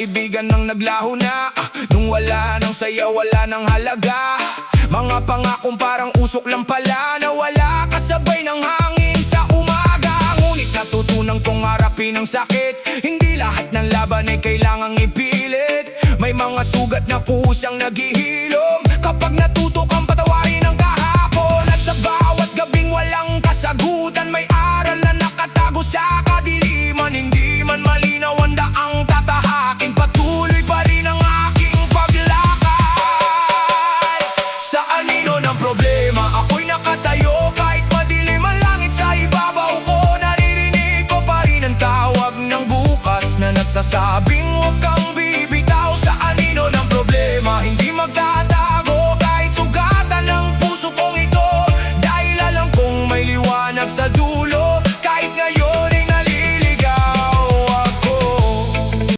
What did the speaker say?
kaibigan nang naglaho na, nung wala nang saya, wala nang halaga. Mga pangakong parang usok lang pala, nawala kasabay ng hangin sa umaga. Ngunit natutunan kong harapin ang sakit, hindi lahat ng laban ay kailangang ipilit. May mga sugat na kusang naghihilom kapag natuto kang patawarin ang kahapon. At sa bawat gabing walang kasagutan, may aral na nakatago sa kadiliman. Hindi man malinaw ang daang tatahakin, patuloy pa rin ang aking paglakad. Sa anino ng problema, ako'y nakatayo. Kahit madilim ang langit sa ibabaw ko, naririnig ko pa rin ang tawag ng bukas na nagsasabing huwag kang bibitaw. Sa anino ng problema, hindi magtatago kahit sugatan ng puso kong ito, dahil alam kong may liwanag sa